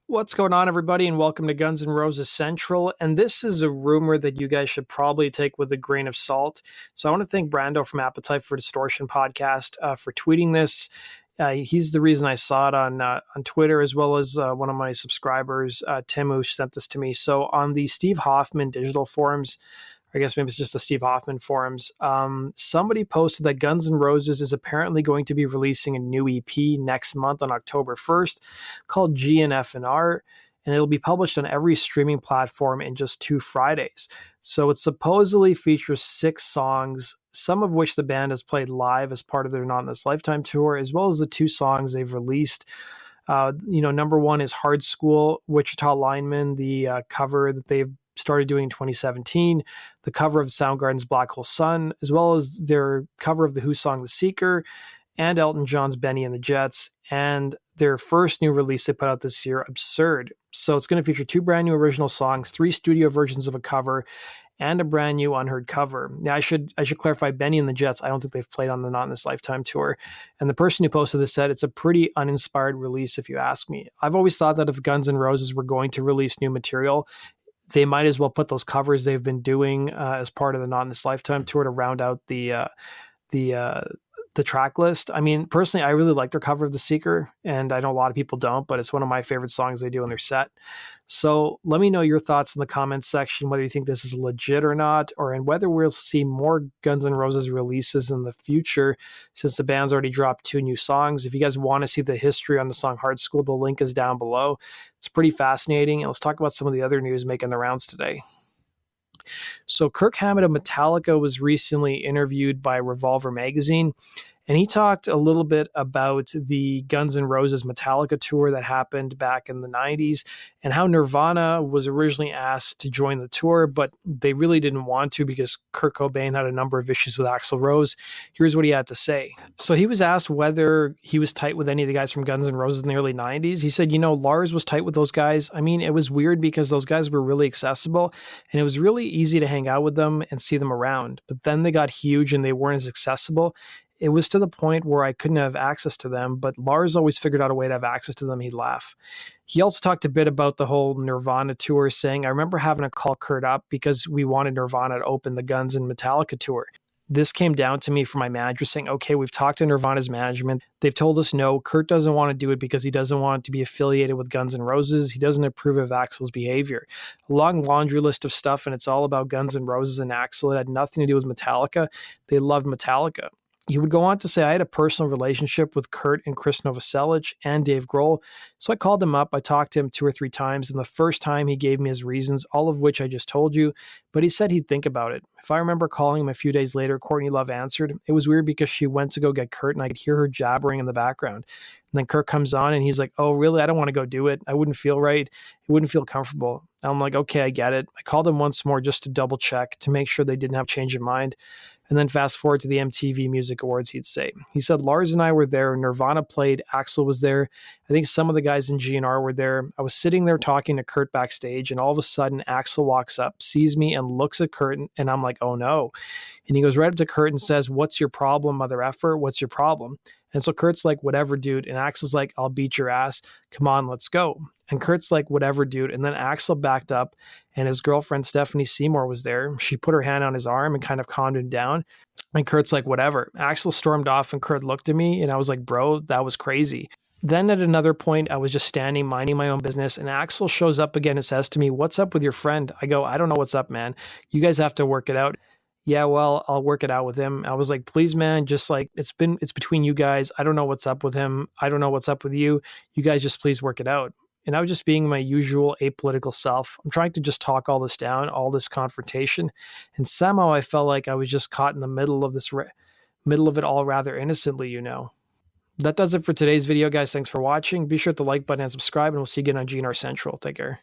What's going on, everybody, and welcome to Guns N' Roses Central. And this is a rumor that you guys should probably take with a grain of salt. So I want to thank Brando from Appetite for Distortion podcast for tweeting this. He's the reason I saw it on Twitter, as well as one of my subscribers, Tim, who sent this to me. So on the Steve Hoffman digital forums, I guess maybe it's just the Steve Hoffman forums, somebody posted that Guns N' Roses is apparently going to be releasing a new EP next month on October 1st called GNF&R, and it'll be published on every streaming platform in just 2 Fridays. So it supposedly features 6 songs, some of which the band has played live as part of their Not in This Lifetime tour, as well as the 2 songs they've released. Number 1 is Hard School, Wichita Lineman, the cover that they've started doing in 2017, the cover of Soundgarden's Black Hole Sun, as well as their cover of the Who song The Seeker, and Elton John's Benny and the Jets, and their first new release they put out this year, Absurd. So it's going to feature 2 brand new original songs, 3 studio versions of a cover, and a brand new unheard cover. Now, I should clarify, Benny and the Jets, I don't think they've played on the Not in This Lifetime tour. And the person who posted this said it's a pretty uninspired release, if you ask me. I've always thought that if Guns N' Roses were going to release new material, they might as well put those covers they've been doing as part of the Not in This Lifetime tour to round out the track list. I mean, personally, I really like their cover of The Seeker, and I know a lot of people don't, but it's one of my favorite songs they do in their set. So let me know your thoughts in the comments section, whether you think this is legit or not, or and whether we'll see more Guns N' Roses releases in the future, since the band's already dropped 2 new songs. If you guys want to see the history on the song Hard School, the link is down below. It's pretty fascinating. And let's talk about some of the other news making the rounds today. So Kirk Hammett of Metallica was recently interviewed by Revolver magazine, and he talked a little bit about the Guns N' Roses Metallica tour that happened back in the 90s and how Nirvana was originally asked to join the tour, but they really didn't want to because Kurt Cobain had a number of issues with Axl Rose. Here's what he had to say. So he was asked whether he was tight with any of the guys from Guns N' Roses in the early 90s. He said, Lars was tight with those guys. I mean, it was weird because those guys were really accessible and it was really easy to hang out with them and see them around. But then they got huge and they weren't as accessible. It was to the point where I couldn't have access to them, but Lars always figured out a way to have access to them. He'd laugh. He also talked a bit about the whole Nirvana tour, saying, I remember having to call Kurt up because we wanted Nirvana to open the Guns and Metallica tour. This came down to me from my manager saying, okay, we've talked to Nirvana's management. They've told us no. Kurt doesn't want to do it because he doesn't want to be affiliated with Guns N' Roses. He doesn't approve of Axl's behavior. A long laundry list of stuff, and it's all about Guns N' Roses and Axl. It had nothing to do with Metallica. They loved Metallica. He would go on to say, I had a personal relationship with Kurt and Chris Novoselic and Dave Grohl. So I called him up. I talked to him 2 or 3 times. And the first time he gave me his reasons, all of which I just told you, but he said he'd think about it. If I remember calling him a few days later, Courtney Love answered. It was weird because she went to go get Kurt and I could hear her jabbering in the background. And then Kurt comes on and he's like, oh, really? I don't want to go do it. I wouldn't feel right. It wouldn't feel comfortable. And I'm like, okay, I get it. I called him once more just to double check to make sure they didn't have a change of mind. And then fast forward to the MTV Music Awards, he'd say. He said, Lars and I were there. Nirvana played. Axl was there. I think some of the guys in GNR were there. I was sitting there talking to Kurt backstage, and all of a sudden, Axl walks up, sees me, and looks at Kurt, and I'm like, oh no. And he goes right up to Kurt and says, what's your problem, mother effer? What's your problem? And so Kurt's like, whatever, dude. And Axl's like, I'll beat your ass. Come on, let's go. And Kurt's like, whatever, dude. And then Axl backed up and his girlfriend, Stephanie Seymour, was there. She put her hand on his arm and kind of calmed him down. And Kurt's like, whatever. Axl stormed off and Kurt looked at me and I was like, bro, that was crazy. Then at another point, I was just standing, minding my own business. And Axl shows up again and says to me, what's up with your friend? I go, I don't know what's up, man. You guys have to work it out. Yeah, well, I'll work it out with him. I was like, please, man, just like, it's between you guys. I don't know what's up with him. I don't know what's up with you. You guys just please work it out. And I was just being my usual apolitical self. I'm trying to just talk all this down, all this confrontation. And somehow I felt like I was just caught in the middle of this, middle of it all rather innocently, That does it for today's video, guys. Thanks for watching. Be sure to like button and subscribe, and we'll see you again on GNR Central. Take care.